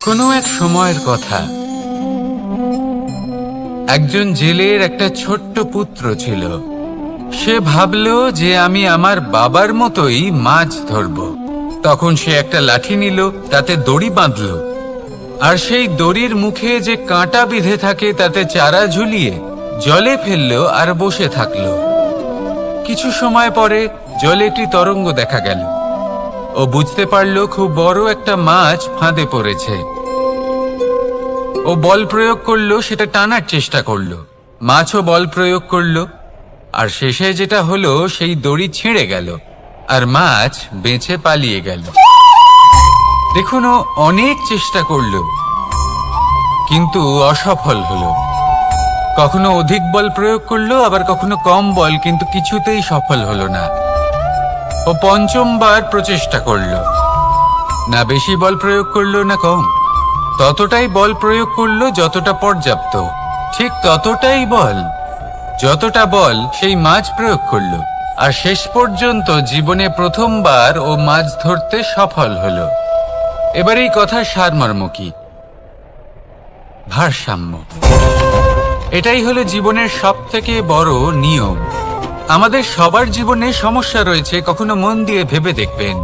কোনো এক সময়ের কথা, একজন জেলের একটা ছোট্ট পুত্র ছিল। সে ভাবল যে আমি আমার বাবার মতোই মাছ ধরব। তখন সে একটা লাঠি নিল, তাতে দড়ি বাঁধল, আর সেই দড়ির মুখে যে কাঁটা বিঁধে থাকে তাতে চারা ঝুলিয়ে জলে ফেললো আর বসে থাকলো। কিছু সময় পরে জলে একটি তরঙ্গ দেখা গেল। ও বুঝতে পারল খুব বড় একটা মাছ ফাঁদে পড়েছে। ও বল প্রয়োগ করলো, সেটা টানার চেষ্টা করলো। মাছও বল প্রয়োগ করলো, আর শেষে যেটা হলো সেই দড়ি ছিঁড়ে গেল আর মাছ বেঁচে পালিয়ে গেল। দেখুন, ও অনেক চেষ্টা করলো কিন্তু অসফল হলো। কখনো অধিক বল প্রয়োগ করলো, আবার কখনো কম বল, কিন্তু কিছুতেই সফল হলো না। ও পঞ্চমবার প্রচেষ্টা করলো, না বেশি বল প্রয়োগ করলো না কম, ততটাই বল প্রয়োগ করলো যতটা পর্যাপ্ত, ঠিক ততটাই বল যতটা বল সেই মাছ প্রয়োগ করলো। আর শেষ পর্যন্ত জীবনে প্রথমবার ও মাছ ধরতে সফল হলো। এবার এই কথার সারমর্ম কি? ভারসাম্য। এটাই হলো জীবনের সবথেকে বড় নিয়ম। আমাদের সবার জীবনে সমস্যা রয়েছে, কখনো মন দিয়ে ভেবে দেখবেন।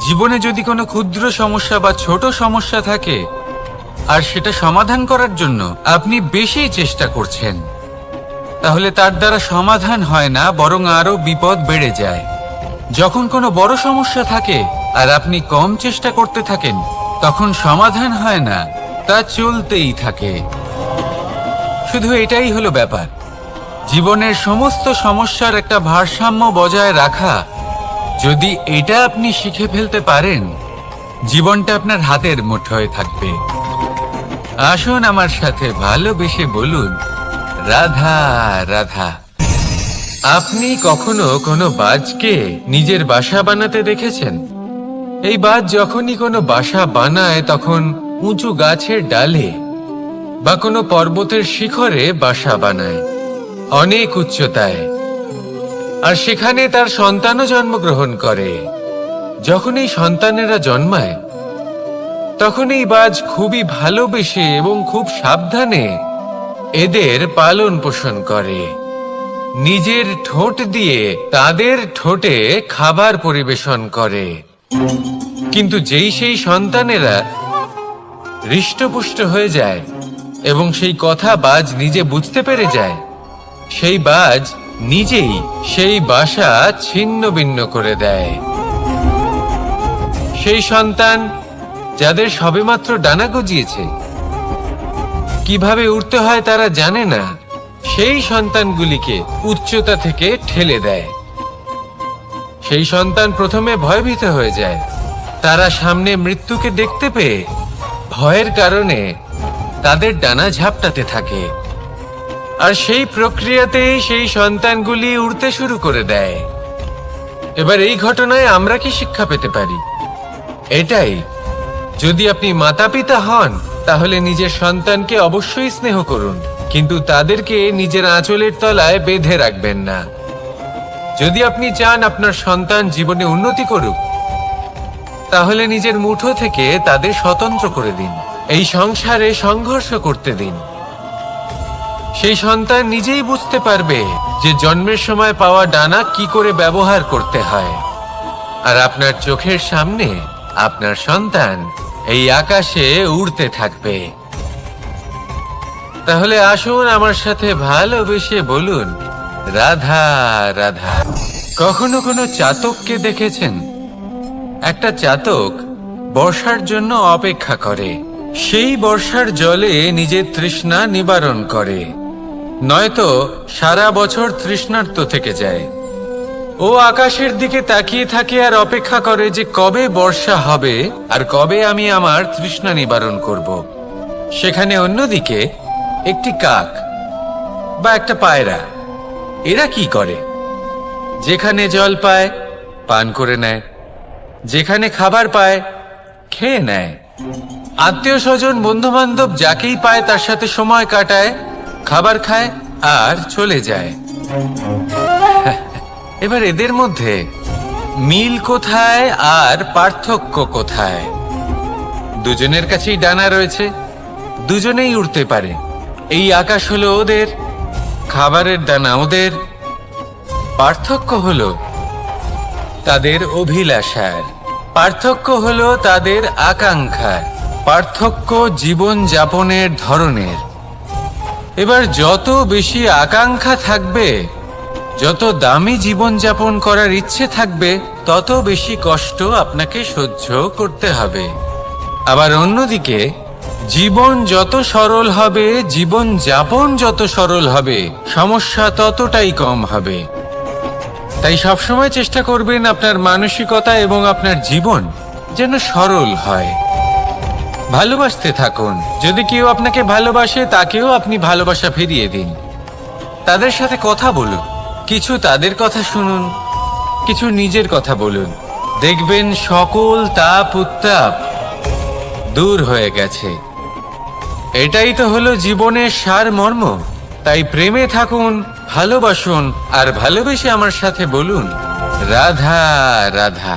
জীবনে যদি কোনো ক্ষুদ্র সমস্যা বা ছোট সমস্যা থাকে আর সেটা সমাধান করার জন্য আপনি বেশি চেষ্টা করছেন, তাহলে তার দ্বারা সমাধান হয় না, বরং আরো বিপদ বেড়ে যায়। যখন কোনো বড় সমস্যা থাকে আর আপনি কম চেষ্টা করতে থাকেন, তখন সমাধান হয় না, তা চলতেই থাকে। শুধু এটাই হলো ব্যাপার। জীবনের সমস্ত সমস্যার একটা ভারসাম্য বজায় রাখা, যদি এটা আপনি শিখে ফেলতে পারেন, জীবনটা আপনার হাতের মুঠোয় থাকবে। আসুন আমার সাথে ভালোবেসে বলুন, রাধা রাধা। আপনি কখনো কোনো বাজকে নিজের বাসা বানাতে দেখেছেন? এই বাজ যখনই কোনো বাসা বানায় তখন উঁচু গাছের ডালে বা কোনো পর্বতের শিখরে বাসা বানায়, অনেক উচ্চতায়, আর সেখানে তার সন্তানও জন্মগ্রহণ করে। যখন এই সন্তানেরা জন্মায় তখন এই বাজ খুবই ভালোবেসে এবং খুব সাবধানে এদের পালন পোষণ করে। নিজের ঠোঁট দিয়ে তাদের ঠোঁটে খাবার পরিবেশন করে। কিন্তু যেই সেই সন্তানেরা হৃষ্টপুষ্ট হয়ে যায় এবং সেই কথা বাজ নিজে বুঝতে পেরে যায়, সেই বাজ নিজেই সেই বাসা ছিন্ন ভিন্ন করে দেয়। সেই সন্তান যাদের সবেমাত্র ডানা গজিয়েছে, কিভাবে উড়তে হয় তারা জানে না, সেই সন্তানগুলিকে উচ্চতা থেকে ঠেলে দেয়। সেই সন্তান প্রথমে ভয়ভীত হয়ে যায়। তারা সামনে মৃত্যুকে দেখতে পেয়ে ভয়ের কারণে তাদের ডানা ঝাপটাতে থাকে, আর সেই প্রক্রিয়াতেই সেই সন্তানগুলি উড়তে শুরু করে দেয়। এবার এই ঘটনায় আমরা কি শিক্ষা পেতে পারি? এটাই, যদি আপনি মাতা পিতা হন তাহলে নিজের সন্তানকে অবশ্যই স্নেহ করুন, কিন্তু তাদেরকে নিজের আঁচলের তলায় বেঁধে রাখবেন না। যদি আপনি চান আপনার সন্তান জীবনে উন্নতি করুক, তাহলে নিজের মুঠো থেকে তাদের স্বতন্ত্র করে দিন। এই সংসারে সংঘর্ষ করতে দিন। সেই সন্তান নিজেই বুঝতে পারবে যে জন্মের সময় পাওয়া ডানা কি করে ব্যবহার করতে হয়। আর আপনার চোখের সামনে আপনার সন্তান এই আকাশে উড়তে থাকবে। তাহলে আসুন আমার সাথে ভালোবেসে বলুন, রাধা রাধা। কখনো কোনো চাতককে দেখেছেন? একটা চাতক বর্ষার জন্য অপেক্ষা করে। সেই বর্ষার জলে নিজের তৃষ্ণা নিবারণ করে, নয়তো সারা বছর তৃষ্ণার্ত থেকে যায়। ও আকাশের দিকে তাকিয়ে থাকে আর অপেক্ষা করে যে কবে বর্ষা হবে আর কবে আমি আমার তৃষ্ণা নিবারণ করব। সেখানে অন্যদিকে একটি কাক বা একটা পায়রা, এরা কি করে? যেখানে জল পায় পান করে নেয়, যেখানে খাবার পায় খেয়ে নেয়, আত্মীয় স্বজন বন্ধু বান্ধব যাকেই পায় তার সাথে সময় কাটায়, খাবার খায় আর চলে যায়। এবার এদের মধ্যে মিল কোথায় আর পার্থক্য কোথায়? দুজনের কাছেই ডানা রয়েছে, দুজনেই উড়তে পারে। এই আকাশ হলো ওদের, খাবারের দানা ওদের। পার্থক্য হলো তাদের অভিলাষার, পার্থক্য হলো তাদের আকাঙ্ক্ষার, পার্থক্য জীবন যাপনের ধরনের। এবার যত বেশি আকাঙ্ক্ষা থাকবে, যত দামি জীবন যাপন করার ইচ্ছে থাকবে, তত বেশি কষ্ট আপনাকে সহ্য করতে হবে। আবার অন্যদিকে জীবন যত সরল হবে, জীবন যাপন যত সরল হবে, সমস্যা ততটাই কম হবে। তাই সবসময় চেষ্টা করবেন আপনার মানসিকতা এবং আপনার জীবন যেন সরল হয়। ভালোবাসতে থাকুন। যদি কেউ আপনাকে ভালোবাসে, তাকেও আপনি ভালোবাসা ফিরিয়ে দিন। তাদের সাথে কথা বলুন, কিছু তাদের কথা শুনুন, কিছু নিজের কথা বলুন। দেখবেন সকল তাপ উত্তাপ দূর হয়ে গেছে। এটাই তো হলো জীবনের সারমর্ম। তাই প্রেমে থাকুন, ভালোবাসুন, আর ভালোবেসে আমার সাথে বলুন, রাধা রাধা।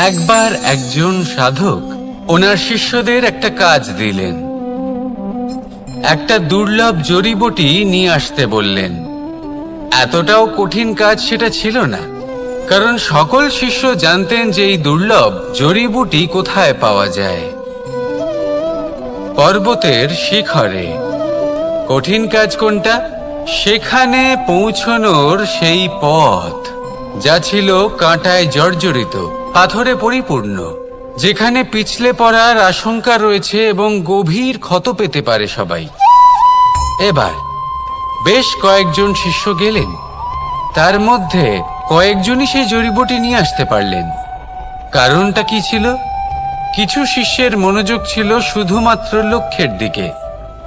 একবার একজন সাধক ওনার শিষ্যদের একটা কাজ দিলেন। একটা দুর্লভ জড়িবুটি নিয়ে আসতে বললেন। এতটাও কঠিন কাজ সেটা ছিল না, কারণ সকল শিষ্য জানতেন যে এই দুর্লভ জড়িবুটি কোথায় পাওয়া যায়। পর্বতের শিখরে। কঠিন কাজ কোনটা? সেখানে পৌঁছনোর সেই পথ, যা ছিল কাঁটায় জর্জরিত, পাথরে পরিপূর্ণ, যেখানে পিছলে পড়ার আশঙ্কা রয়েছে এবং গভীর ক্ষত পেতে পারে সবাই। এবার বেশ কয়েকজন শিষ্য গেলেন, তার মধ্যে কয়েকজনই সেই জড়িবুটি নিয়ে আসতে পারলেন। কারণটা কি ছিল? কিছু শিষ্যের মনোযোগ ছিল শুধুমাত্র লক্ষ্যের দিকে,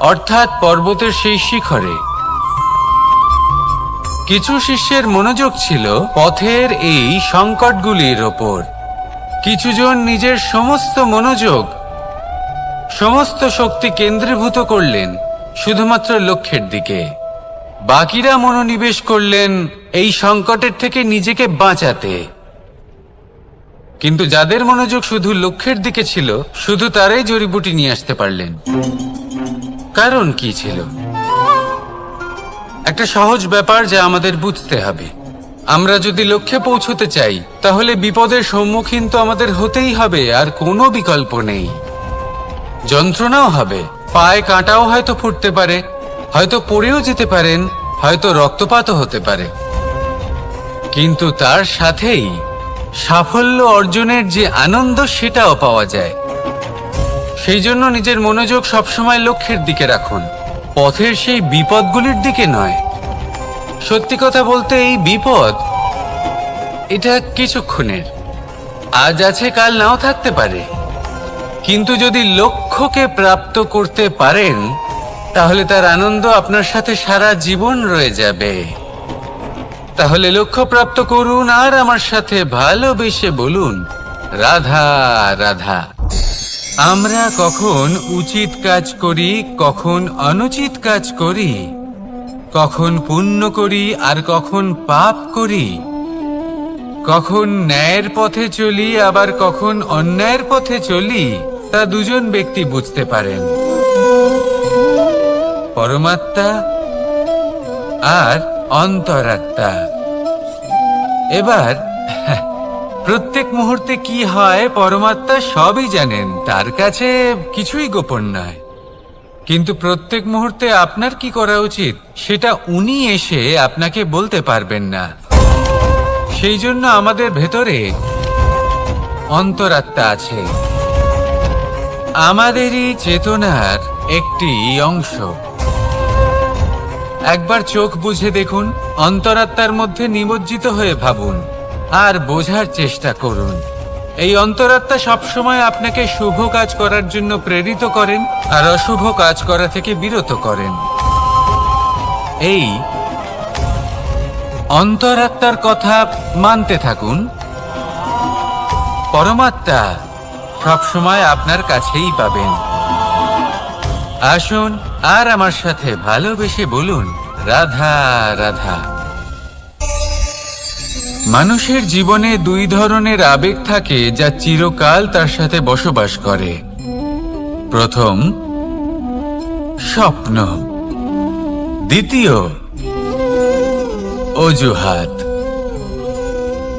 অর্থাৎ পর্বতের সেই শিখরে। কিছু শিষ্যের মনোযোগ ছিল পথের এই সংকটগুলির ওপর। কিছুজন নিজের সমস্ত মনোযোগ, সমস্ত শক্তি কেন্দ্রীভূত করলেন শুধুমাত্র লক্ষ্যের দিকে। বাকিরা মনোনিবেশ করলেন এই সংকটের থেকে নিজেকে বাঁচাতে। কিন্তু যাদের মনোযোগ শুধু লক্ষ্যের দিকে ছিল, শুধু তারাই জড়িবুটি নিয়ে আসতে পারলেন। কারণ কি ছিল? একটা সহজ ব্যাপার যা আমাদের বুঝতে হবে। আমরা যদি লক্ষ্যে পৌঁছতে চাই, তাহলে বিপদের সম্মুখীন তো আমাদের হতেই হবে, আর কোনো বিকল্প নেই। যন্ত্রণাও হবে, পায়ে কাঁটাও হয়তো ফুটতে পারে, হয়তো পড়েও যেতে পারেন, হয়তো রক্তপাতও হতে পারে। কিন্তু তার সাথেই সাফল্য অর্জনের যে আনন্দ, সেটাও পাওয়া যায়। সেই জন্য নিজের মনোযোগ সবসময় লক্ষ্যের দিকে রাখুন, পথের সেই বিপদগুলির দিকে নয়। সত্যি কথা বলতে, এই বিপদ এটা কিছুক্ষণের, আজ আছে কাল নাও থাকতে পারে। কিন্তু যদি লক্ষ্যকে প্রাপ্ত করতে পারেন, তাহলে তার আনন্দ আপনার সাথে সারা জীবন রয়ে যাবে। তাহলে লক্ষ্য প্রাপ্ত করুন আর আমার সাথে ভালোবেসে বলুন, রাধা রাধা। আমরা কখন উচিত কাজ করি, কখন অনুচিত কাজ করি, কখন পুণ্য করি আর কখন পাপ করি, কখন ন্যায়ের পথে চলি আবার কখন অন্যায়ের পথে চলি, তা দুজন ব্যক্তি বুঝতে পারেন, পরমাত্মা আর অন্তরাত্মা। এবার প্রত্যেক মুহূর্তে কি হয় পরমাত্মা সবই জানেন, তার কাছে কিছুই গোপন নয়। কিন্তু প্রত্যেক মুহূর্তে আপনার কি করা উচিত, সেটা উনি এসে আপনাকে বলতে পারবেন না। সেই জন্য আমাদের ভেতরে অন্তরাত্মা আছে, আমাদেরই চেতনার একটি অংশ। একবার চোখ বুঝে দেখুন, অন্তরাত্মার মধ্যে নিমজ্জিত হয়ে ভাবুন আর বোঝার চেষ্টা করুন। এই অন্তরাত্মা সবসময় আপনাকে শুভ কাজ করার জন্য প্রেরিত করেন আর অশুভ কাজ করা থেকে বিরত করেন। এই অন্তরাত্মার কথা মানতে থাকুন। পরমাত্মা সবসময় আপনার কাছেই পাবেন। আসুন আর আমার সাথে ভালোবেসে বলুন, রাধা রাধা। মানুষের জীবনে দুই ধরনের আবেগ থাকে যা চিরকাল তার সাথে বসবাস করে। প্রথম, স্বপ্ন। দ্বিতীয়, অজুহাত।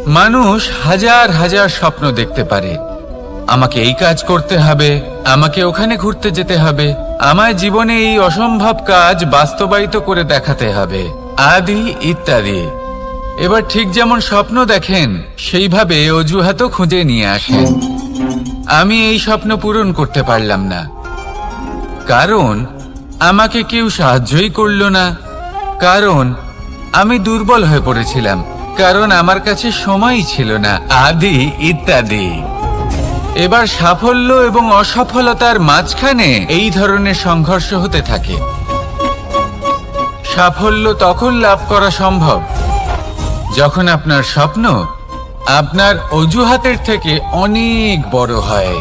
মানুষ হাজার হাজার স্বপ্ন দেখতে পারে। আমাকে এই কাজ করতে হবে, আমাকে ওখানে ঘুরতে যেতে হবে, আমায় জীবনে এই অসম্ভব কাজ বাস্তবায়িত করে দেখাতে হবে, আদি ইত্যাদি। এবার ঠিক যেমন স্বপ্ন দেখেন সেইভাবে অজুহাতও খুঁজে নিয়ে আসেন। আমি এই স্বপ্ন পূরণ করতে পারলাম না, কারণ আমাকে কেউ সাহায্যই করল না, কারণ আমি দুর্বল হয়ে পড়েছিলাম, কারণ আমার কাছে সময়ই ছিল না, আদি ইত্যাদি। এবার সাফল্য এবং অসফলতার মাঝখানে এই ধরনের সংঘর্ষ হতে থাকে। সাফল্য তখন লাভ করা সম্ভব যখন আপনার স্বপ্ন আপনার অজুহাতের থেকে অনেক বড় হয়,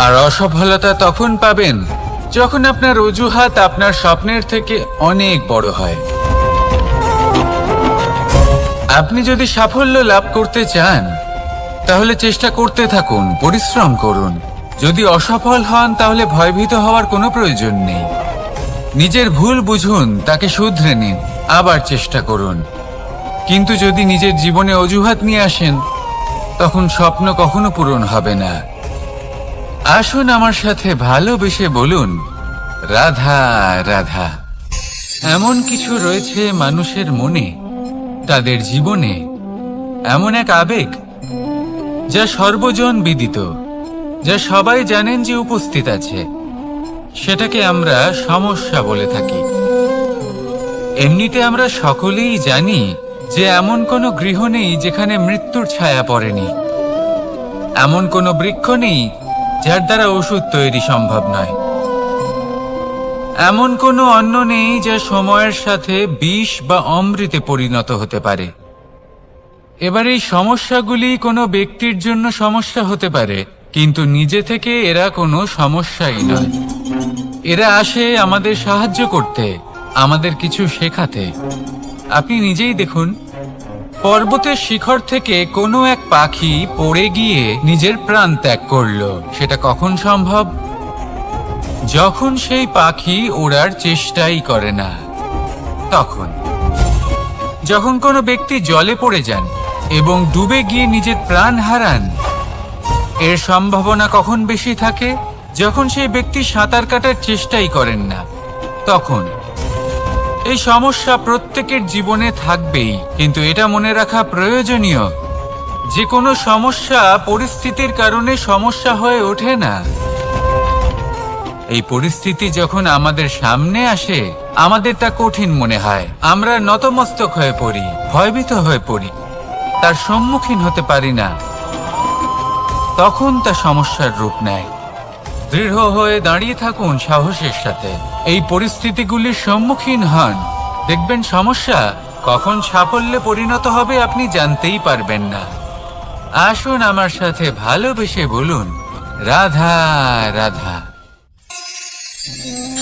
আর অসফলতা তখন পাবেন যখন আপনার অজুহাত আপনার স্বপ্নের থেকে অনেক বড় হয়। আপনি যদি সাফল্য লাভ করতে চান তাহলে চেষ্টা করতে থাকুন, পরিশ্রম করুন। যদি অসফল হন তাহলে ভয়ভীত হওয়ার কোনো প্রয়োজন নেই। নিজের ভুল বুঝুন, তাকে শুধরে নিন, আবার চেষ্টা করুন। কিন্তু যদি নিজের জীবনে অজুহাত নিয়ে আসেন তখন স্বপ্ন কখনো পূরণ হবে না। আসুন আমার সাথে ভালোবেসে বলুন, রাধা রাধা। এমন কিছু রয়েছে মানুষের মনে, তাদের জীবনে এমন এক আবেগ যা সর্বজন বিদিত, যা সবাই জানেন যে উপস্থিত আছে। সেটাকে আমরা সমস্যা বলে থাকি। এমনিতে আমরা সকলেই জানি যে এমন কোনো গৃহ নেই যেখানে মৃত্যুর ছায়া পড়েনি, এমন কোনো বৃক্ষ নেই যার দ্বারা ওষুধ তৈরি সম্ভব নয়, এমন কোনো অন্ন নেই যা সময়ের সাথে বিষ বা অমৃতে পরিণত হতে পারে। এবার এই সমস্যাগুলি কোনো ব্যক্তির জন্য সমস্যা হতে পারে, কিন্তু নিজে থেকে এরা কোনো সমস্যাই নয়। এরা আসে আমাদের সাহায্য করতে, আমাদের কিছু শেখাতে। আপনি নিজেই দেখুন, পর্বতের শিখর থেকে কোনো এক পাখি পড়ে গিয়ে নিজের প্রাণ ত্যাগ করলো। সেটা কখন সম্ভব? যখন সেই পাখি ওড়ার চেষ্টাই করে না। তখন যখন কোনো ব্যক্তি জলে পড়ে যান এবং ডুবে গিয়ে নিজের প্রাণ হারান, এর সম্ভাবনা কখন বেশি থাকে? যখন সেই ব্যক্তি সাঁতার কাটার চেষ্টাই করেন না। তখন এই সমস্যা প্রত্যেকের জীবনে থাকবেই, কিন্তু এটা মনে রাখা প্রয়োজনীয় যে কোনো সমস্যা পরিস্থিতির কারণে সমস্যা হয়ে ওঠে না। এই পরিস্থিতি যখন আমাদের সামনে আসে আমাদের তা কঠিন মনে হয়, আমরা নতমস্তক হয়ে পড়ি, ভয়ভীত হয়ে পড়ি, তার সম্মুখীন হতে পারি না। তখন তা সমস্যার রূপ নেয়। দৃঢ় হয়ে দাঁড়িয়ে থাকুন সাহসের সাথে, এই পরিস্থিতিগুলির সম্মুখীন হন। দেখবেন সমস্যা কখন সাফল্যে পরিণত হবে আপনি জানতেই পারবেন না। আসুন আমার সাথে ভালোবেসে বলুন, রাধা রাধা।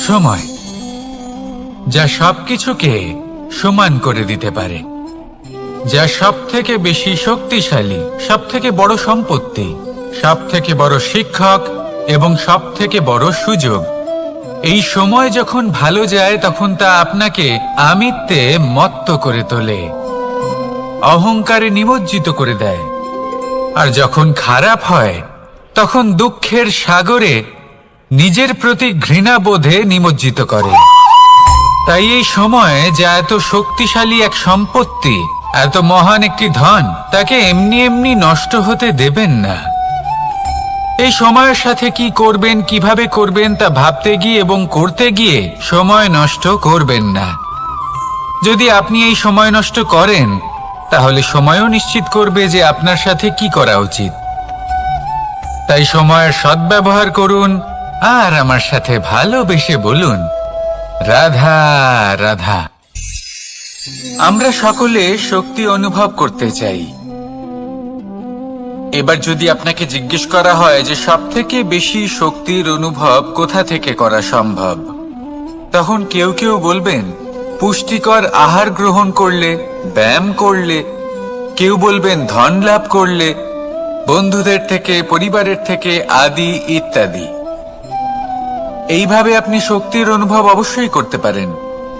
সময় যা সবকিছুকে সমান করে দিতে পারে, যা সব থেকে বেশি শক্তিশালী, সব থেকে বড় সম্পত্তি, সব থেকে বড় শিক্ষক এবং সব থেকে বড় সুযোগ। এই সময় যখন ভালো যায় তখন তা আপনাকে আমিত্বে মত্ত করে তোলে, অহংকারে নিমজ্জিত করে দেয়। আর যখন খারাপ হয় তখন দুঃখের সাগরে নিজের প্রতি ঘৃণাবোধে নিমজ্জিত করে। তাই এই সময় যা এত শক্তিশালী এক সম্পত্তি, এত মহান একটি ধন, তাকে এমনি এমনি নষ্ট হতে দেবেন না। এই সময়ের সাথে কি করবেন, কিভাবে করবেন তা ভাবতে গিয়ে এবং করতে গিয়ে সময় নষ্ট করবেন না। যদি আপনি এই সময় নষ্ট করেন তাহলে সময়ও নিশ্চিত করবে যে আপনার সাথে কি করা উচিত। তাই সময়ের সদ্ব্যবহার করুন আর আমার সাথে ভালোবেসে বলুন, রাধা রাধা। আমরা সকলে শক্তি অনুভব করতে চাই। এবার যদি আপনাকে জিজ্ঞেস করা হয় যে সবথেকে বেশি শক্তির অনুভব কোথা থেকে করা সম্ভব, তখন কেউ কেউ বলবেন পুষ্টিকর আহার গ্রহণ করলে, ব্যায়াম করলে, কেউ বলবেন ধন লাভ করলে, বন্ধুদের থেকে, পরিবারের থেকে, আদি ইত্যাদি। এইভাবে আপনি শক্তির অনুভব অবশ্যই করতে পারেন,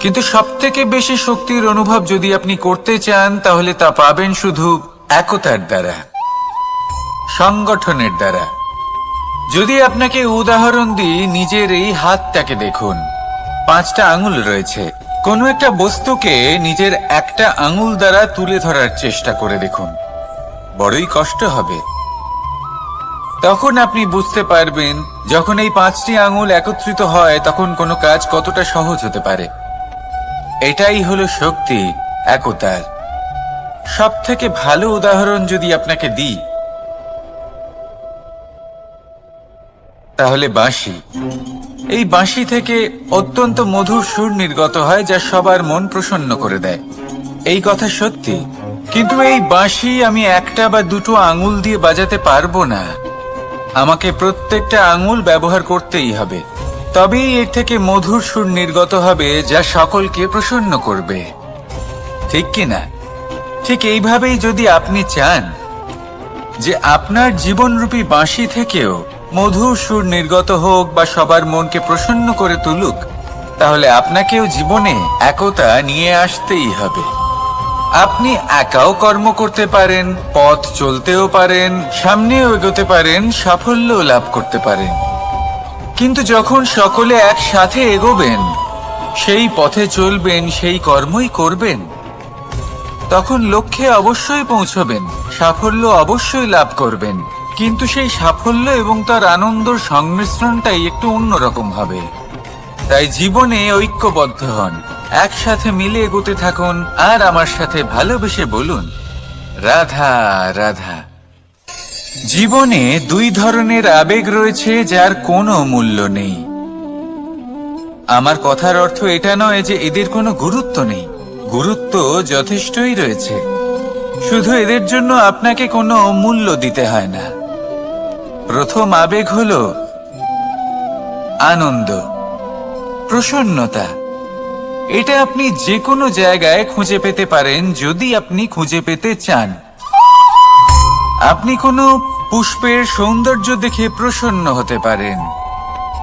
কিন্তু সবথেকে বেশি শক্তির অনুভব যদি আপনি করতে চান তাহলে তা পাবেন শুধু একতার দ্বারা, সংগঠনের দ্বারা। যদি আপনাকে উদাহরণ দিই, নিজের এই হাতটাকে দেখুন, 5টা আঙুল রয়েছে। কোনো একটা বস্তুকে নিজের একটা আঙুল দ্বারা তুলে ধরার চেষ্টা করে দেখুন, বড়ই কষ্ট হবে। তখন আপনি বুঝতে পারবেন যখন এই 5টি আঙুল একত্রিত হয় তখন কোনো কাজ কতটা সহজ হতে পারে। এটাই হলো শক্তি, একতার। সব থেকে ভালো উদাহরণ যদি আপনাকে দিই তাহলে বাঁশি। এই বাঁশি থেকে অত্যন্ত মধুর সুর নির্গত হয় যা সবার মন প্রসন্ন করে দেয়। এই কথা সত্যি, কিন্তু এই বাঁশি আমি একটা বা দুটো আঙুল দিয়ে বাজাতে পারবো না। আমাকে প্রত্যেকটা আঙুল ব্যবহার করতেই হবে, তবেই এর থেকে মধুর সুর নির্গত হবে যা সকলকে প্রসন্ন করবে, ঠিক কিনা? ঠিক এইভাবেই যদি আপনি চান যে আপনার জীবনরূপী বাঁশি থেকেও মধুর সুর নির্গত হোক বা সবার মনকে প্রসন্ন করে তুলুক, তাহলে আপনাকেও জীবনে একতা নিয়ে আসতেই হবে। আপনি একাও কর্ম করতে পারেন, পথ চলতেও পারেন, সামনেও এগোতে পারেন, সাফল্যও লাভ করতে পারেন। কিন্তু যখন সকলে একসাথে এগোবেন, সেই পথে চলবেন, সেই কর্মই করবেন, তখন লক্ষ্যে অবশ্যই পৌঁছবেন, সাফল্য অবশ্যই লাভ করবেন। কিন্তু সেই সাফল্য এবং তার আনন্দর সংমিশ্রণটাই একটু অন্যরকম হবে। তাই জীবনে ঐক্যবদ্ধ হন, একসাথে মিলে এগোতে থাকুন, আর আমার সাথে ভালোবেসে বলুন, রাধা রাধা। জীবনে 2 ধরনের আবেগ রয়েছে যার কোনো মূল্য নেই। আমার কথার অর্থ এটা নয় যে এদের কোনো গুরুত্ব নেই, গুরুত্ব যথেষ্টই রয়েছে, শুধু এদের জন্য আপনাকে কোনো মূল্য দিতে হয় না। প্রথম আবেগ হলো আনন্দ, প্রসন্নতা। এটা আপনি যে কোনো জায়গায় খুঁজে পেতে পারেন যদি আপনি খুঁজে পেতে চান। আপনি কোনো পুষ্পের সৌন্দর্য দেখে প্রসন্ন হতে পারেন।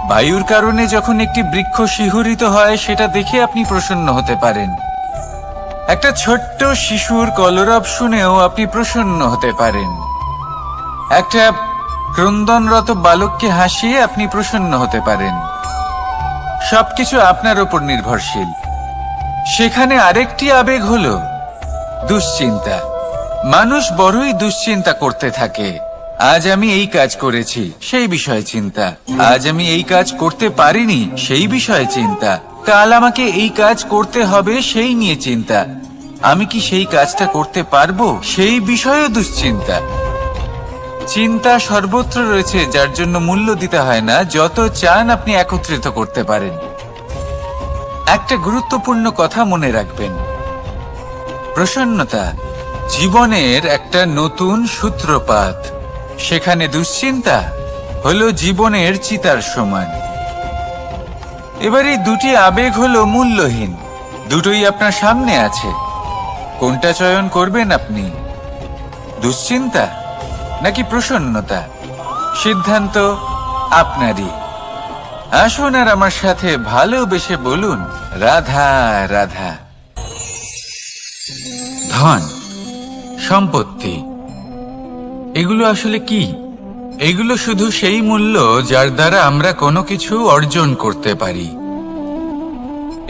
বায়ুর কারণে যখন একটি বৃক্ষ শিহরিত হয় সেটা দেখে আপনি প্রসন্ন হতে পারেন। একটা ছোট্ট শিশুর কলরব শুনেও আপনি প্রসন্ন হতে পারেন। একটা ক্রন্দনরত বালককে হাসিয়ে আপনি প্রসন্ন হতে পারেন। সবকিছু আপনার উপর নির্ভরশীল। সেখানে আরেকটি আবেগ হলো দুশ্চিন্তা। মানুষ বড়ই দুশ্চিন্তা করতে থাকে। আজ আমি এই কাজ করেছি, সেই বিষয়ে চিন্তা। আজ আমি এই কাজ করতে পারিনি, সেই বিষয়ে চিন্তা। কাল আমাকে এই কাজ করতে হবে, সেই নিয়ে চিন্তা। আমি কি সেই কাজটা করতে পারবো, সেই বিষয়েও দুশ্চিন্তা। চিন্তা সর্বত্র রয়েছে, যার জন্য মূল্য দিতে হয় না। যত চান আপনি একত্রিত করতে পারেন। একটা গুরুত্বপূর্ণ কথা মনে রাখবেন, প্রসন্নতা জীবনের একটা নতুন সূত্রপাত। সেখানে দুশ্চিন্তা হলো জীবনের চিতার সমান। এবার এই 2টি আবেগ হলো মূল্যহীন, দুটোই আপনার সামনে আছে। কোনটা চয়ন করবেন আপনি, দুশ্চিন্তা নাকি প্রসন্নতা? সিদ্ধান্ত আপনারই। আসুন আর আমার সাথে ভালোবেসে বলুন, রাধা রাধা। ধন, সম্পত্তি, এগুলো আসলে কি? এগুলো শুধু সেই মূল্য যার দ্বারা আমরা কোনো কিছু অর্জন করতে পারি।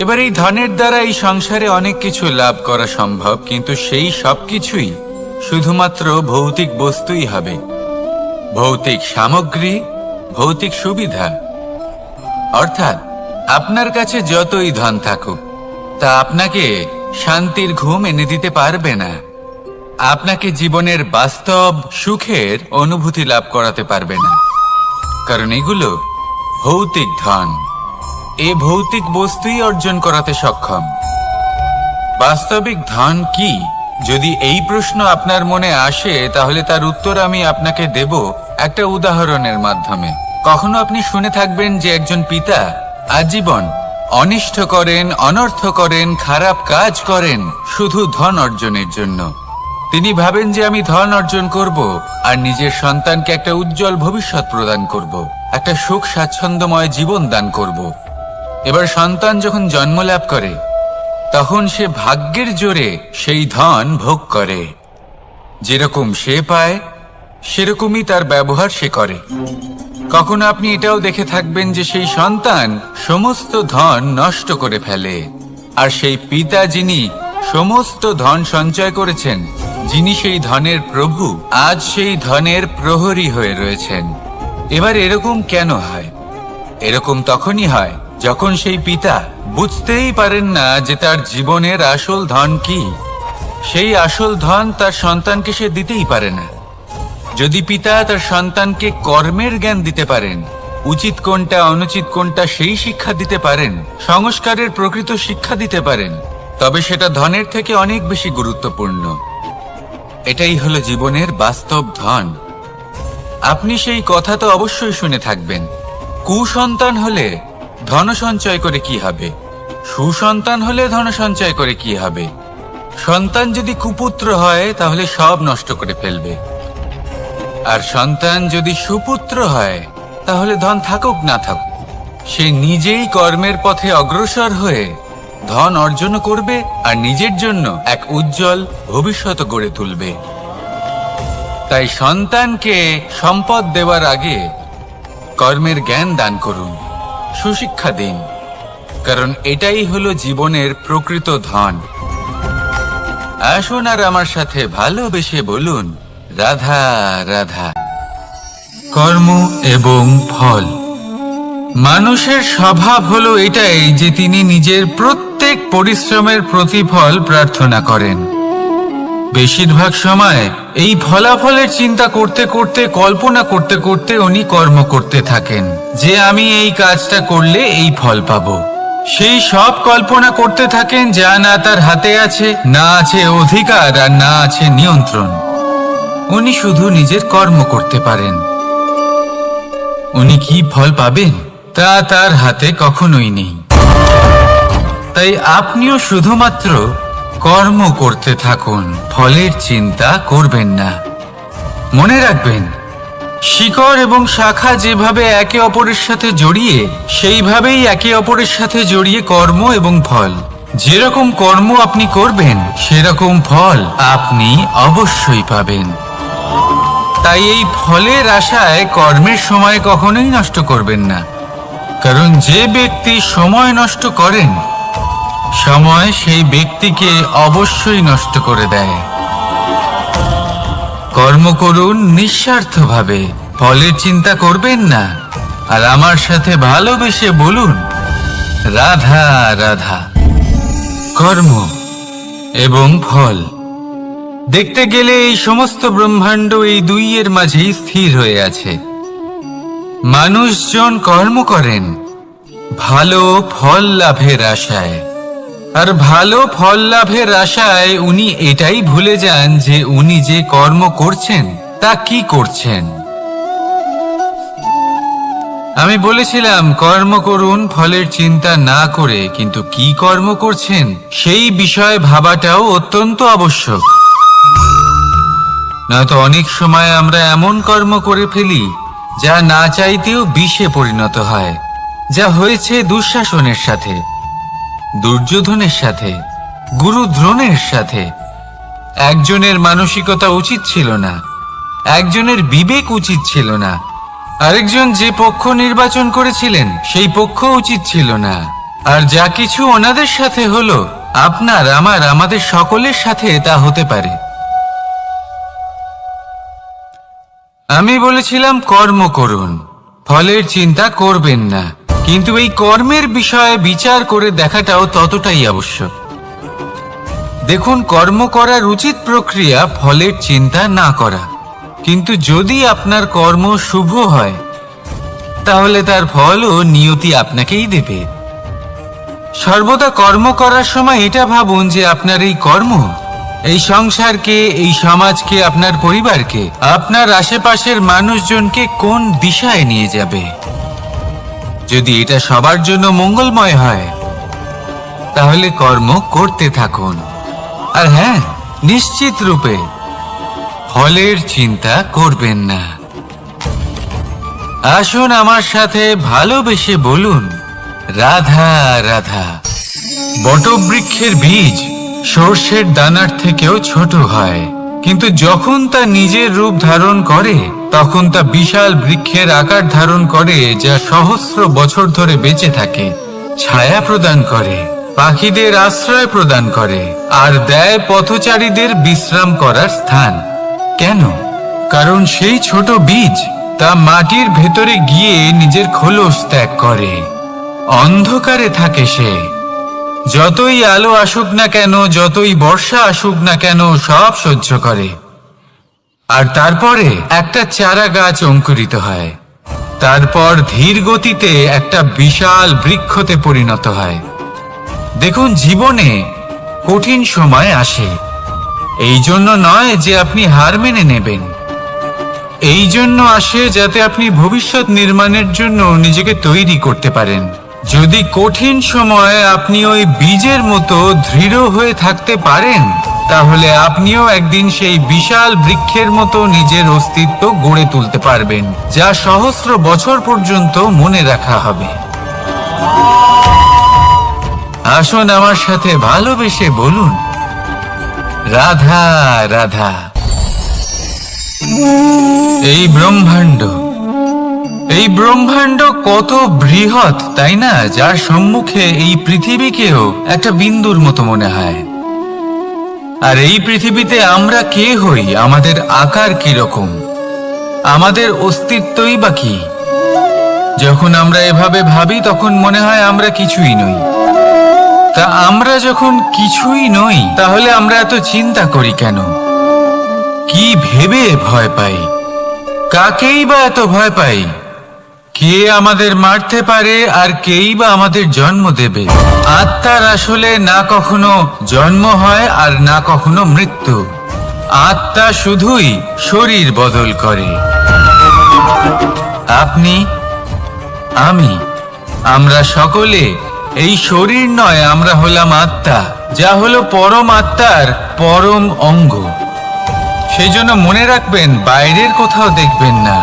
এবার এই ধনের দ্বারা এই সংসারে অনেক কিছু লাভ করা সম্ভব, কিন্তু সেই সব কিছুই শুধুমাত্র ভৌতিক বস্তুই হবে, ভৌতিক সামগ্রী, ভৌতিক সুবিধা। অর্থাৎ আপনার কাছে যতই ধন থাকুক, তা আপনাকে শান্তির ঘুম এনে দিতে পারবে না। আপনাকে জীবনের বাস্তব সুখের অনুভূতি লাভ করাতে পারবে না, কারণ এগুলো ভৌতিক ধন। এ ভৌতিক বস্তুই অর্জন করাতে সক্ষম। বাস্তবিক ধন কি? যদি এই প্রশ্ন আপনার মনে আসে, তাহলে তার উত্তর আমি আপনাকে দেব একটা উদাহরণের মাধ্যমে। কখনো আপনি শুনে থাকবেন যে একজন পিতা আজীবন অনিষ্ট করেন, অনর্থ করেন, খারাপ কাজ করেন শুধু ধন অর্জনের জন্য। তিনি ভাবেন যে আমি ধন অর্জন করব আর নিজের সন্তানকে একটা উজ্জ্বল ভবিষ্যৎ প্রদান করব, একটা সুখ স্বাচ্ছন্দ্যময় জীবন দান করব। এবার সন্তান যখন জন্ম লাভ করে তখন সে ভাগ্যের জোরে সেই ধন ভোগ করে। যেরকম সে পায় সেরকমই তার ব্যবহার সে করে। কখনো আপনি এটাও দেখে থাকবেন যে সেই সন্তান সমস্ত ধন নষ্ট করে ফেলে, আর সেই পিতা যিনি সমস্ত ধন সঞ্চয় করেছেন, যিনি সেই ধনের প্রভু, আজ সেই ধনের প্রহরী হয়ে রয়েছেন। এবার এরকম কেন হয়? এরকম তখনই হয় যখন সেই পিতা বুঝতেই পারেন না যে তার জীবনের আসল ধন কি। সেই আসল ধন তার সন্তানকে সে দিতেই পারে না। যদি পিতা তার সন্তানকে কর্মের জ্ঞান দিতে পারেন, উচিত কোনটা অনুচিত কোনটা সেই শিক্ষা দিতে পারেন, সংস্কারের প্রকৃত শিক্ষা দিতে পারেন, তবে সেটা ধনের থেকে অনেক বেশি গুরুত্বপূর্ণ। এটাই হলো জীবনের বাস্তব ধন। আপনি সেই কথা তো অবশ্যই শুনে থাকবেন, কুসন্তান হলে ধন সঞ্চয় করে কি হবে, সুসন্তান হলে ধন সঞ্চয় করে কি হবে। সন্তান যদি কুপুত্র হয় তাহলে সব নষ্ট করে ফেলবে, আর সন্তান যদি সুপুত্র হয় তাহলে ধন থাকুক না থাকুক সে নিজেই কর্মের পথে অগ্রসর হয়ে ধন অর্জন করবে আর নিজের জন্য এক উজ্জ্বল ভবিষ্যৎ গড়ে তুলবে। তাই সন্তানকে সম্পদ দেওয়ার আগে কর্মের জ্ঞান দান করুন, সুশিক্ষা দিন, কারণ এটাই হলো জীবনের প্রকৃত ধন। আসুন আর আমার সাথে ভালোবেসে বলুন, রাধা রাধা। কর্ম এবং ফল। মানুষের স্বভাব হলো এটাই যে তিনি নিজের প্রত্যেক পরিশ্রমের প্রতিফল প্রার্থনা করেন। বেশিরভাগ সময় এই ফলাফলের চিন্তা করতে করতে, কল্পনা করতে করতে উনি কর্ম করতে থাকেন যে আমি এই কাজটা করলে এই ফল পাবো। সেই সব কল্পনা করতে থাকেন যা না তার হাতে আছে, না আছে অধিকার আর না আছে নিয়ন্ত্রণ। উনি শুধু নিজের কর্ম করতে পারেন। উনি কি ফল পাবেন তা তার হাতে কখনোই নেই। তাই আপনিও শুধুমাত্র কর্ম করতে থাকুন, ফলের চিন্তা করবেন না। মনে রাখবেন, শিকড় এবং শাখা যেভাবে একে অপরের সাথে জড়িয়ে, সেইভাবেই একে অপরের সাথে জড়িয়ে কর্ম এবং ফল। যেরকম কর্ম আপনি করবেন সেরকম ফল আপনি অবশ্যই পাবেন। তাই এই ফলের আশায় কর্মের সময় কখনোই নষ্ট করবেন না, কারণ যে ব্যক্তি সময় নষ্ট করেন, সময় সেই ব্যক্তিকে অবশ্যই নষ্ট করে দেয়। কর্ম করুন নিঃস্বার্থভাবে, ফলের চিন্তা করবেন না, আর আমার সাথে ভালোবেসে বলুন, রাধা রাধা। কর্ম এবং ফল। দেখতে গেলে এই সমস্ত ব্রহ্মাণ্ড এই দুইয়ের মাঝেই স্থির হয়ে আছে। মানুষজন কর্ম করেন ভালো ফল লাভের আশায়, আর ভালো ফল লাভের আশায় উনি এটাই ভুলে যান যে উনি যে কর্ম করছেন তা কি করছেন। আমি বলেছিলাম কর্ম করুন ফলের চিন্তা না করে, কিন্তু কি কর্ম করছেন সেই বিষয়ে ভাবাটাও অত্যন্ত আবশ্যক। নয়তো অনেক সময় আমরা এমন কর্ম করে ফেলি যা না চাইতেও বিষে পরিণত হয়, যা হয়েছে দুঃশাসনের সাথে, দুর্যোধনের সাথে, গুরু দ্রোণের সাথে। একজনের মানসিকতা উচিত ছিল না, একজনের বিবেক উচিত ছিল না, আরেকজন যে পক্ষ নির্বাচন করেছিলেন সেই পক্ষ উচিত ছিল না। আর যা কিছু ওনাদের সাথে হলো, আপনার, আমার, আমাদের সকলের সাথে তা হতে পারে। আমি বলেছিলাম কর্ম করুন, ফলের চিন্তা করবেন না, কিন্তু এই কর্মের বিষয়ে বিচার করে দেখাটাও ততটাই আবশ্যক। দেখুন, কর্ম করার উচিত প্রক্রিয়া ফলের চিন্তা না করা, কিন্তু যদি আপনার কর্ম শুভ হয় তাহলে তার ফলও নিয়তি আপনাকেই দেবে। সর্বদা কর্ম করার সময় এটা ভাবুন যে আপনার এই কর্ম এই সংসারকে, এই সমাজকে, আপনার পরিবারকে, আপনার আশেপাশের মানুষজনকে কোন দিশায় নিয়ে যাবে। যদি এটা সবার জন্য মঙ্গলময় হয় তাহলে কর্ম করতে থাকুন। আর হ্যাঁ, নিশ্চিত রূপে ফলের চিন্তা করবেন না। আসুন আমার সাথে ভালোবেসে বলুন, রাধা রাধা। বটবৃক্ষের বীজ সর্ষের দানার থেকেও ছোট হয়, কিন্তু যখন তা নিজের রূপ ধারণ করে তখন তা বিশাল বৃক্ষের আকার ধারণ করে, যা সহস্র বছর ধরে বেঁচে থাকে, ছায়া প্রদান করে, পাখিদের আশ্রয় প্রদান করে, আর দেয় পথচারীদের বিশ্রাম করার স্থান। কেন? কারণ সেই ছোট বীজ তা মাটির ভেতরে গিয়ে নিজের খোলস ত্যাগ করে। অন্ধকারে থাকে সে, যতই আলো আসুক না কেন, যতই বর্ষা আসুক না কেন, সব সহ্য করে। আর তারপরে একটা চারা গাছ অঙ্কুরিত হয়, তারপর ধীর গতিতে একটা বিশাল বৃক্ষতে পরিণত হয়। দেখুন, জীবনে কঠিন সময় আসে, এই জন্য নয় যে আপনি হার মেনে নেবেন, এই জন্য আসে যাতে আপনি ভবিষ্যৎ নির্মাণের জন্য নিজেকে তৈরি করতে পারেন। যদি কঠিন সময়ে আপনি ওই বীজের মতো দৃঢ় হয়ে থাকতে পারেন, তাহলে আপনিও একদিন সেই বিশাল বৃক্ষের মতো নিজের অস্তিত্ব গড়ে তুলতে পারবেন, যা সহস্র বছর পর্যন্ত মনে রাখা হবে। আসুন আমার সাথে ভালোবেসে বলুন, রাধা রাধা। এই ব্রহ্মাণ্ড কত বৃহৎ, তাই না? যার সম্মুখে এই পৃথিবীকেও একটা বিন্দুর মতো মনে হয়। আর এই পৃথিবীতে আমরা কে হই, আমাদের আকার কিরকম, আমাদের অস্তিত্বই বা কি? যখন আমরা এভাবে ভাবি তখন মনে হয় আমরা কিছুই নই। তা আমরা যখন কিছুই নই, তাহলে আমরা এত চিন্তা করি কেন? কি ভেবে ভয় পাই? কাকেই বা এত ভয় পাই? কে আমাদের মারতে পারে আর কেই বা আমাদের জন্ম দেবে? আত্মার আসলে না কখনো জন্ম হয় আর না কখনো মৃত্যু। আত্মা শুধুই শরীর বদল করে। আপনি, আমি, আমরা সকলে এই শরীর নয়, আমরা হলাম আত্মা, যা হলো পরম আত্মার পরম অঙ্গ। সেই জন্য মনে রাখবেন, বাইরের কোথাও দেখবেন না,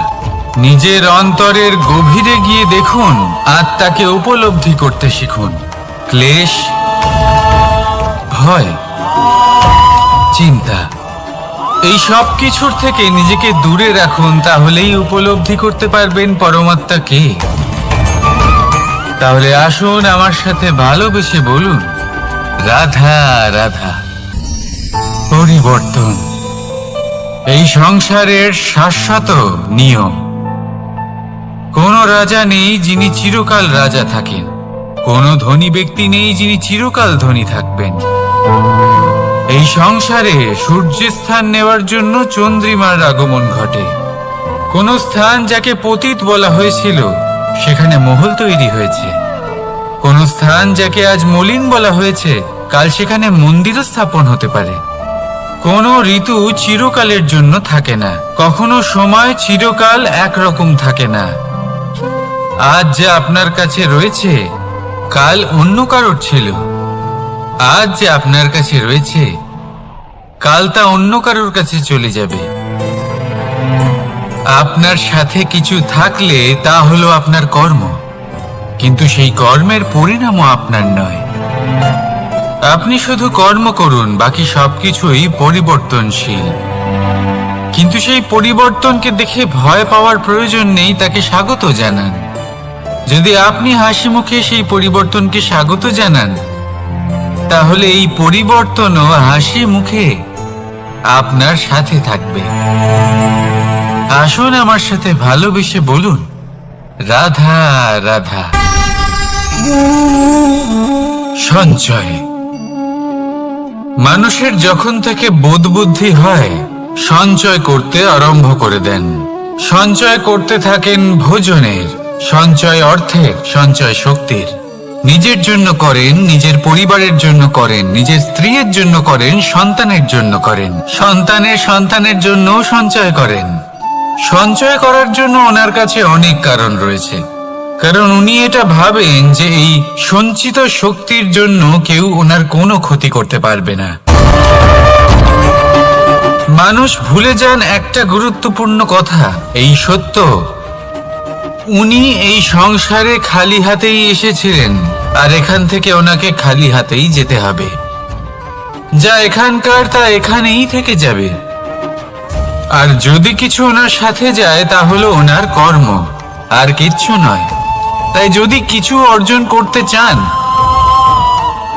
নিজের অন্তরের গভীরে গিয়ে দেখুন, আত্মাকে উপলব্ধি করতে শিখুন। ক্লেশ, ভয়, চিন্তা, এই সব কিছুর থেকে নিজেকে দূরে রাখুন, তাহলেই উপলব্ধি করতে পারবেন পরমাত্মাকে। তাহলে আসুন আমার সাথে ভালোবেসে বলুন, রাধা রাধা। পরিবর্তন এই সংসারের শাশ্বত নিয়ম। কোন রাজা নেই যিনি চিরকাল রাজা থাকেন, কোন ধনী ব্যক্তি নেই যিনি চিরকাল ধনী থাকবেন। এই সংসারে সূর্যের স্থান নেওয়ার জন্য চন্দ্রিমার আগমন ঘটে। কোন স্থান যাকে পতিত বলা হয়েছিল, সেখানে মহল তৈরি হয়েছে। কোন স্থান যাকে আজ মলিন বলা হয়েছে, কাল সেখানে মন্দিরও স্থাপন হতে পারে। কোন ঋতু চিরকালের জন্য থাকে না, কখনো সময় চিরকাল একরকম থাকে না। আজ যা আপনার কাছে রয়েছে, কাল অন্য কারোর ছিল। আজ যে আপনার কাছে রয়েছে, কাল তা অন্য কারোর কাছে চলে যাবে। আপনার সাথে কিছু থাকলে তা হলো আপনার কর্ম, কিন্তু সেই কর্মের পরিণামও আপনার নয়। আপনি শুধু কর্ম করুন, বাকি সবকিছুই পরিবর্তনশীল। কিন্তু সেই পরিবর্তনকে দেখে ভয় পাওয়ার প্রয়োজন নেই, তাকে স্বাগত জানান। যদি আপনি হাসি মুখে সেই পরিবর্তনকে স্বাগত জানান, তাহলে এই পরিবর্তনও হাসি মুখে আপনার সাথে থাকবে। আসুন আমার সাথে ভালোবেসে বলুন, রাধা রাধা। সঞ্চয়। মানুষের যখন থেকে বোধ বুদ্ধি হয়, সঞ্চয় করতে আরম্ভ করে দেন। সঞ্চয় করতে থাকেন ভোজনের, সঞ্চয় অর্থের, সঞ্চয় শক্তির। নিজের জন্য করেন, নিজের পরিবারের জন্য করেন, নিজের স্ত্রীর জন্য করেন, সন্তানের জন্য করেন, সন্তানের সন্তানের জন্য সঞ্চয় করেন। সঞ্চয় করার জন্য ওনার কাছে অনেক কারণ রয়েছে, কারণ উনি এটা ভাবেন যে এই সঞ্চিত শক্তির জন্য কেউ ওনার কোনো ক্ষতি করতে পারবে না। মানুষ ভুলে যান একটা গুরুত্বপূর্ণ কথা, এই সত্য, উনি এই সংসারে খালি হাতেই এসেছিলেন আর এখান থেকে ওনাকে খালি হাতেই যেতে হবে। যা এখানকার তা এখানেই থেকে যাবে। আর যদি কিছু ওনার সাথে যায় তা হলো ওনার কর্ম, আর কিচ্ছু নয়। তাই যদি কিছু অর্জন করতে চান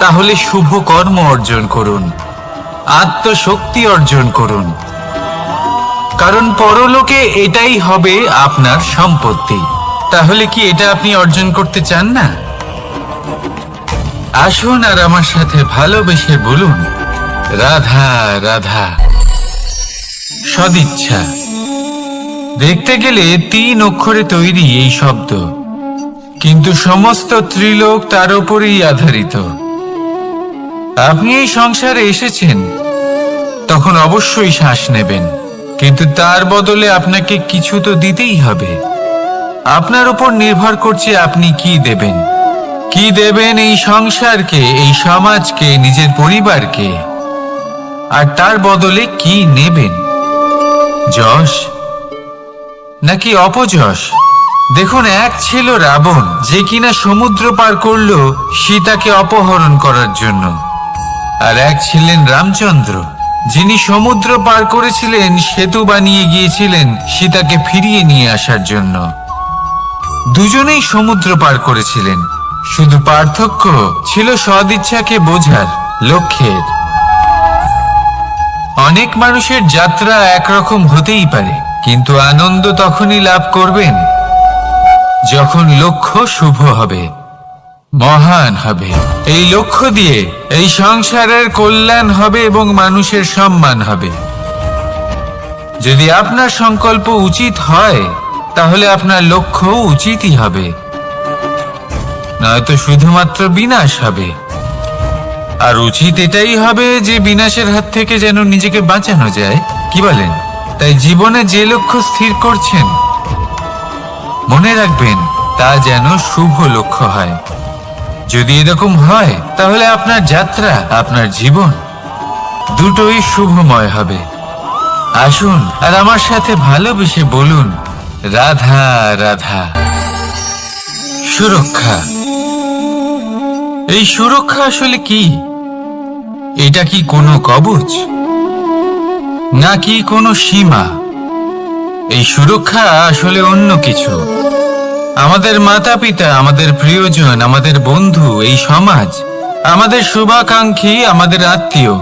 তাহলে শুভ কর্ম অর্জন করুন, আত্মশক্তি অর্জন করুন, কারণ পরলোকে এটাই হবে আপনার সম্পত্তি। তাহলে কি এটা আপনি অর্জন করতে চান না? আসুন আর আমার সাথে ভালোবেসে বলুন, রাধা রাধা। সদিচ্ছা। দেখতে গেলে 3 অক্ষরে তৈরি এই শব্দ, কিন্তু সমস্ত ত্রিলোক তার উপরেই আধারিত। আপনি এই সংসারে এসেছেন, তখন অবশ্যই শ্বাস নেবেন, কিন্তু তার বদলে আপনাকে কিছু তো দিতেই হবে। আপনার উপর নির্ভর করছে আপনি কি দেবেন। কি দেবেন এই সংসারকে, এই সমাজকে, নিজের পরিবারকে, আর তার বদলে কি নেবেন? যশ নাকি অপযশ? দেখুন, এক ছিল রাবণ, যে কিনা সমুদ্র পার করল সীতাকে অপহরণ করার জন্য, আর এক ছিলেন রামচন্দ্র, যিনি সমুদ্র পার করেছিলেন, সেতু বানিয়ে গিয়েছিলেন সীতাকে ফিরিয়ে নিয়ে আসার জন্য। দুজনেই সমুদ্র পার করেছিলেন, শুধু পার্থক্য ছিল সদিচ্ছাকে বোঝার, লক্ষ্যের। অনেক মানুষের যাত্রা একরকম হতেই পারে, কিন্তু আনন্দ তখনই লাভ করবেন যখন লক্ষ্য শুভ হবে, মহান হবে। এই লক্ষ্য দিয়ে এই সংসারের কল্যাণ হবে এবং মানুষের সম্মান হবে। যদি আপনার সংকল্প উচিত হয় তাহলে আপনার লক্ষ্য উচিতই হবে, নয়তো শুধুমাত্র বিনাশ হবে। আর উচিত এটাই হবে যে বিনাশের হাত থেকে যেন নিজেকে বাঁচানো যায়, কি বলেন? তাই জীবনে যে লক্ষ্য স্থির করছেন, মনে রাখবেন তা যেন শুভ লক্ষ্য হয়। যদি এরকম হয় তাহলে আপনার যাত্রা, আপনার জীবন দুটোই শুভময় হবে। আসুন আর আমার সাথে ভালোবেসে বলুন, রাধা রাধা। সুরক্ষা। এই সুরক্ষা আসলে কি? এটা কি কোনো কবচ নাকি কোনো সীমা? এই সুরক্ষা আসলে অন্য কিছু। আমাদের মাতা পিতা, আমাদের প্রিয়জন, আমাদের বন্ধু, এই সমাজ, আমাদের শুভাকাঙ্ক্ষী, আমাদের আত্মীয়,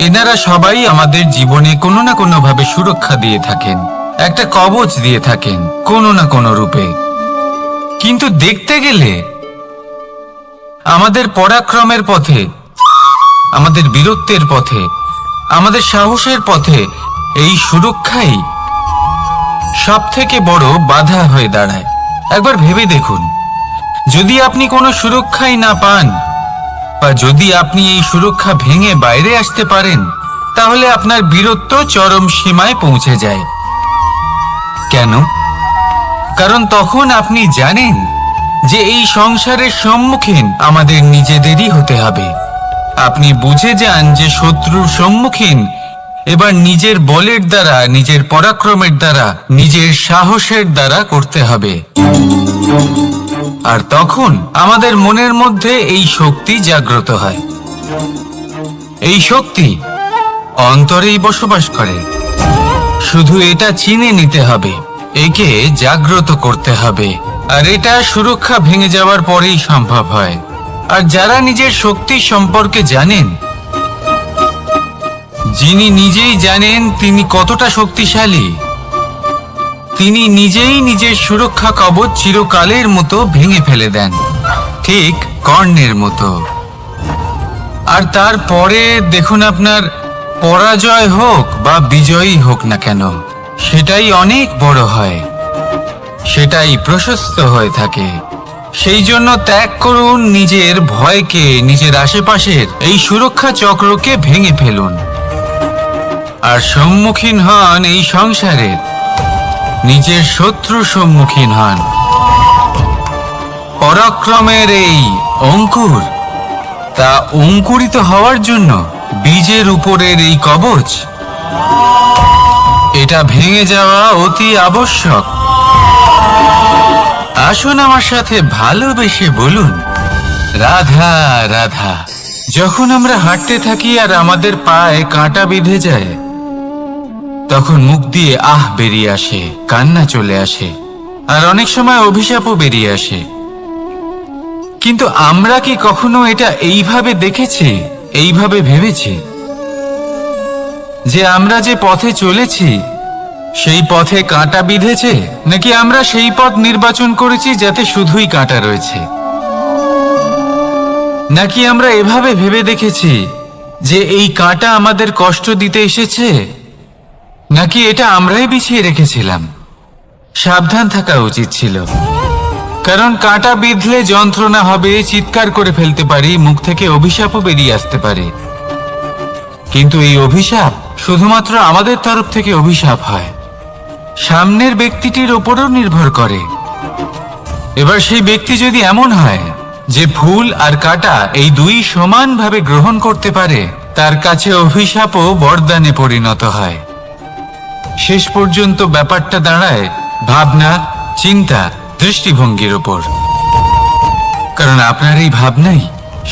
এনারা সবাই আমাদের জীবনে কোনো না কোনো ভাবে সুরক্ষা দিয়ে থাকেন, একটা কবচ দিয়ে থাকেন কোনো না কোনো রূপে। কিন্তু দেখতে গেলে আমাদের পরাক্রমের পথে, আমাদের বীরত্বের পথে, আমাদের সাহসের পথে এই সুরক্ষাই সব থেকে বড় বাধা হয়ে দাঁড়ায়। একবার ভেবে দেখুন, যদি আপনি কোনো সুরক্ষাই না পান, বা যদি আপনি এই সুরক্ষা ভেঙে বাইরে আসতে পারেন, তাহলে আপনার বীরত্ব চরম সীমায় পৌঁছে যায়। কেন? কারণ তখন আপনি জানেন যে এই সংসারের সম্মুখীন আমাদের নিজেদেরই হতে হবে। আপনি বুঝে যান যে শত্রুর সম্মুখীন এবার নিজের বলের দ্বারা, নিজের পরাক্রমের দ্বারা, নিজের সাহসের দ্বারা করতে হবে। আর তখন আমাদের মনের মধ্যে এই শক্তি জাগ্রত হয়। এই শক্তি অন্তরেই বসবাস করে, শুধু এটা চিনে নিতে হবে, একে জাগ্রত করতে হবে। আর এটা সুরক্ষা ভেঙে যাওয়ার পরেই সম্ভব হয়। আর যারা নিজের শক্তি সম্পর্কে জানেন, যিনি নিজেই জানেন তিনি কতটা শক্তিশালী, তিনি নিজেই নিজের সুরক্ষা কবচ চিরকালের মতো ভেঙে ফেলে দেন, ঠিক কর্ণের মতো। আর তারপরে দেখুন, আপনার পরাজয় হোক বা বিজয়ী হোক না কেন, সেটাই অনেক বড় হয়, সেটাই প্রশস্ত হয়ে থাকে। সেই জন্য ত্যাগ করুন নিজের ভয়কে, নিজের আশেপাশের এই সুরক্ষা চক্রকে ভেঙে ফেলুন, আর সম্মুখীন হন এই সংসারের নিজের শত্রুর সম্মুখীন হন। পরাক্রমের এই অঙ্কুর, তা অঙ্কুরিত হওয়ার জন্য বীজের উপরের এই কবচ এটা ভেঙে যাওয়া অতি আবশ্যক। আসুন আমার সাথে ভালোবেসে বলুন, রাধা রাধা। যখন আমরা হাঁটতে থাকি আর আমাদের পায়ে কাঁটা বিঁধে যায়, তখন মুখ দিয়ে আহ বেরিয়ে আসে, কান্না চলে আসে, আর অনেক সময় অভিশাপও বেরিয়ে আসে। কিন্তু আমরা কি কখনো এটা এইভাবে দেখেছি, এইভাবে ভেবেছি যে আমরা যে পথে চলেছি সেই পথে কাঁটা বিঁধেছে, নাকি আমরা সেই পথ নির্বাচন করেছি যাতে শুধুই কাঁটা রয়েছে? নাকি আমরা এভাবে ভেবে দেখেছি যে এই কাঁটা আমাদের কষ্ট দিতে এসেছে, নাকি এটা আমরাই বিছিয়ে রেখেছিলাম? সাবধান থাকা উচিত ছিল, কারণ কাঁটা বিঁধলে যন্ত্রণা হবে, চিৎকার করে ফেলতে পারি, মুখ থেকে অভিশাপও বেরিয়ে আসতে পারে। কিন্তু এই অভিশাপ শুধুমাত্র আমাদের তরফ থেকে অভিশাপ হয়, সামনের ব্যক্তিটির ওপরও নির্ভর করে। এবার সেই ব্যক্তি যদি এমন হয় যে ফুল আর কাঁটা এই দুই সমানভাবে গ্রহণ করতে পারে, তার কাছে অভিশাপও বরদানে পরিণত হয়। শেষ পর্যন্ত ব্যাপারটা দাঁড়ায় ভাবনা, চিন্তা, দৃষ্টিভঙ্গির ওপর। কারণ আপনার এই ভাবনাই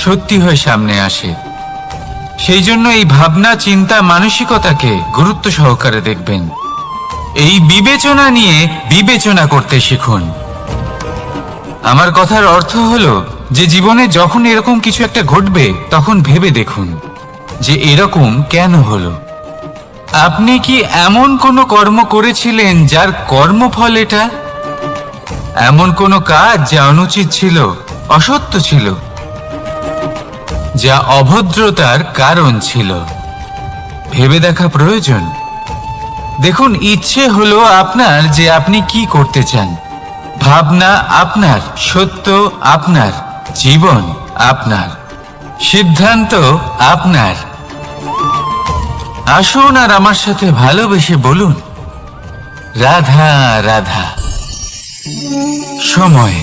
সত্যি হয়ে সামনে আসে। সেই জন্য এই ভাবনা, চিন্তা, মানসিকতাকে গুরুত্ব সহকারে দেখবেন। এই বিবেচনা নিয়ে বিবেচনা করতে শিখুন। আমার কথার অর্থ হলো যে জীবনে যখন এরকম কিছু একটা ঘটবে, তখন ভেবে দেখুন যে এরকম কেন হলো। আপনি কি এমন কোনো কর্ম করেছিলেন যার কর্মফল এটা? এমন কোনো কাজ যা অনুচিত ছিল, অসত্য ছিল, যা অভদ্রতার কারণ ছিল? ভেবে দেখা প্রয়োজন। দেখুন, ইচ্ছে হলো আপনার যে আপনি কি করতে চান, ভাবনা আপনার, সত্য আপনার, জীবন আপনার, সিদ্ধান্ত আপনার। আসুন আর আমার সাথে ভালোবেসে বলুন, রাধা রাধা। সময়,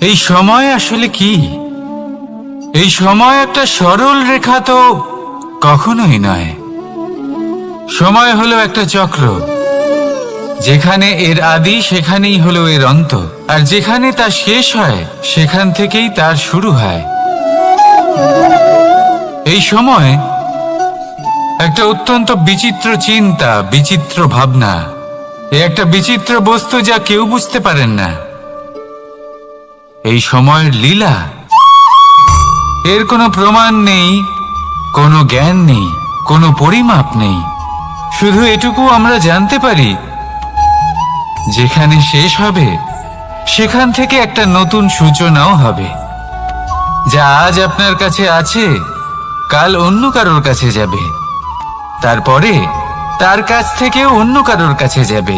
এই সময় আসলে কি? এই সময় একটা সরল রেখা তো কখনোই নয়। সময় হলো একটা চক্র, যেখানে এর আদি সেখানেই হলো এর অন্ত, আর যেখানে তা শেষ হয় সেখান থেকেই তার শুরু হয়। এই সময় একটা অত্যন্ত বিচিত্র চিন্তা, বিচিত্র ভাবনা, একটা বিচিত্র বস্তু যা কেউ বুঝতে পারেন না। এই সময়ের লীলা, এর কোনো প্রমাণ নেই, কোনো জ্ঞান নেই, কোনো পরিমাপ নেই। শুধু এটুকু আমরা জানতে পারি, যেখানে শেষ হবে সেখান থেকে একটা নতুন সূচনাও হবে। যা আজ আপনার কাছে আছে, কাল অন্য কারোর কাছে যাবে, তারপরে তার কাছ থেকেও অন্য কারোর কাছে যাবে,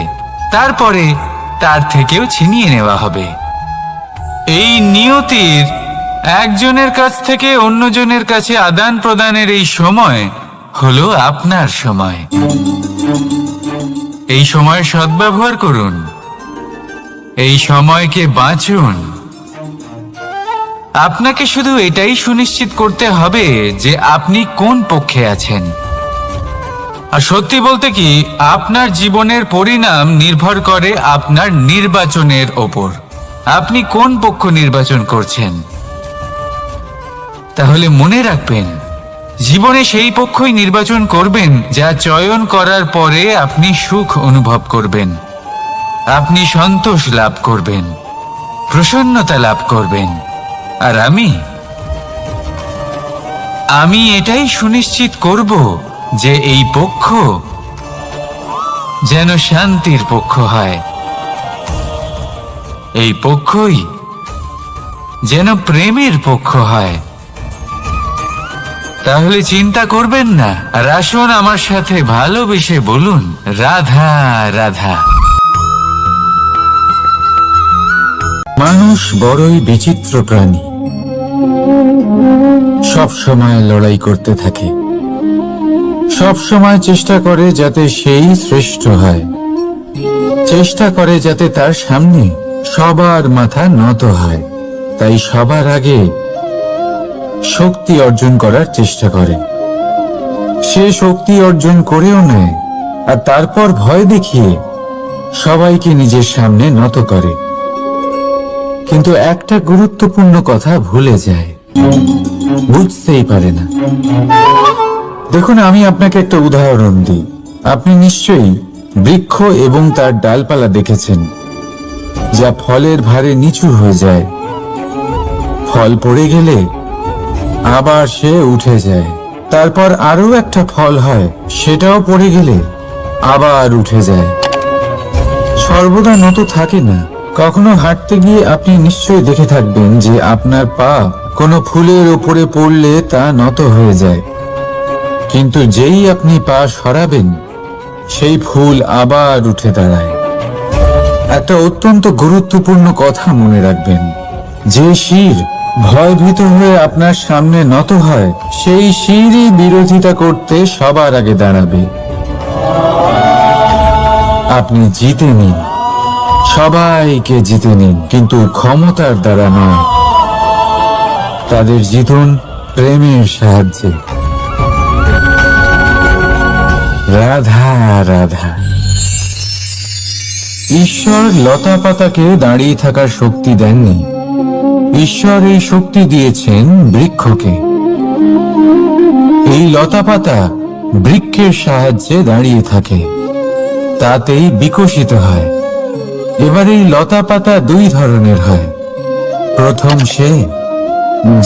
তারপরে তার থেকেও ছিনিয়ে নেওয়া হবে। এই নিয়তির একজনের কাছ থেকে অন্যজনের কাছে আদান প্রদানের এই সময় হলো আপনার সময়। এই সময়ের সদ্ব্যবহার করুন, এই সময়কে বাঁচুন। আপনাকে শুধু এটাই সুনিশ্চিত করতে হবে যে আপনি কোন পক্ষে আছেন। আর সত্যি বলতে কি, আপনার জীবনের পরিণাম নির্ভর করে আপনার নির্বাচনের ওপর। আপনি কোন পক্ষ নির্বাচন করছেন? তাহলে মনে রাখবেন, জীবনে সেই পক্ষই নির্বাচন করবেন যা চয়ন করার পরে আপনি সুখ অনুভব করবেন, আপনি সন্তোষ লাভ করবেন, প্রসন্নতা লাভ করবেন। আর আমি এটাই সুনিশ্চিত করব যে এই পক্ষ যেন শান্তির পক্ষ হয়, এই পক্ষই যেন প্রেমের পক্ষ হয়। তাহলে চিন্তা করবেন না, আর আসুন আমার সাথে ভালোবেসে বলুন, রাধা রাধা। মানুষ বড়ই বিচিত্র প্রাণী, সব সময় লড়াই করতে থাকে, সব সময় চেষ্টা করে যাতে সেই শ্রেষ্ঠ হয়, চেষ্টা করে যাতে তার সামনে সবার মাথা নত হয়। তাই সবার আগে শক্তি অর্জন করার চেষ্টা করে, সে শক্তি অর্জন করেও নেয় আর তারপর ভয় দেখিয়ে সবাইকে নিজের সামনে নত করে, কিন্তু একটা গুরুত্বপূর্ণ কথা ভুলে যায়, বুঝতেই পারে না। দেখুন, আমি আপনাকে একটা উদাহরণ দিই। আপনি নিশ্চয়ই বৃক্ষ এবং তার ডালপালা দেখেছেন, যা ফলের ভারে নিচু হয়ে যায়। ফল পড়ে গেলে আবার সে উঠে যায়, তারপর আরো একটা ফল হয়, সেটাও পড়ে গেলে আবার উঠে যায়, সর্বদা নত থাকে না। কখনো হাঁটতে গিয়ে আপনি নিশ্চয়ই দেখে থাকবেন যে আপনার পা কোনো ফুলের ওপরে পড়লে তা নত হয়ে যায়, কিন্তু যেই আপনি পা সরাবেন সেই ফুল আবার উঠে দাঁড়ায়। একটা অত্যন্ত গুরুত্বপূর্ণ কথা মনে রাখবেন, যে শির ভয়ভীত হয়ে আপনার সামনে নত হয়, সেই শিরই বিরোধিতা করতে সবার আগে দাঁড়াবে। আপনি জিতে নিন, সবাইকে জিতে নিন, কিন্তু ক্ষমতার দ্বারা নয়। তাদের জিতুন প্রেমের সাহায্যে। রাধা রাধা। ঈশ্বর লতা পাতাকে দাঁড়িয়ে থাকার শক্তি দেননি, ঈশ্বর এই শক্তি দিয়েছেন বৃক্ষকে। এই লতা পাতা বৃক্ষের সাহায্যে দাঁড়িয়ে থাকে, তাতেই বিকশিত হয়। এবার এই লতা পাতা দুই ধরনের হয়। প্রথম সে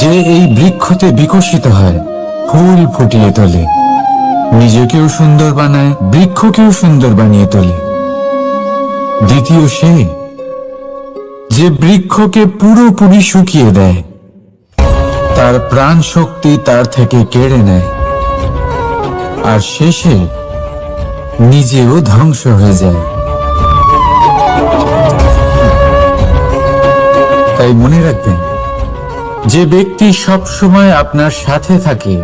যে এই বৃক্ষতে বিকশিত হয়, ফুল ফুটিয়ে তোলে, নিজেকেও সুন্দর বানায়, বৃক্ষকেও সুন্দর বানিয়ে তোলে। দ্বিতীয় সে যে বৃক্ষকে পুরোপুরি শুকিয়ে দেয়, তার প্রাণ শক্তি তার থেকে কেড়ে নেয়, আর শেষে নিজেও ধ্বংস হয়ে যায়। তাই মনে রাখবেন, যে ব্যক্তি সব সময় আপনার সাথে থাকে,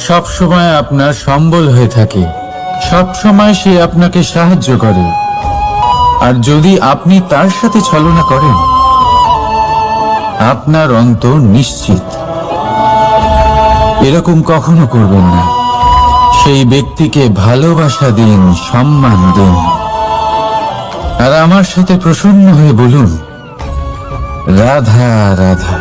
সব সময় আপনার সম্বল হয়ে থাকে, সব সময় সে আপনাকে সাহায্য করে, আর যদি আপনি তার সাথে ছলনা করেন, আপনার অন্ত নিশ্চিত। এরকম কখনো করবেন না। সেই ব্যক্তিকে ভালোবাসা দিন, সম্মান দিন, আর আমার সাথে প্রসন্ন হয়ে বলুন, রাধা রাধা।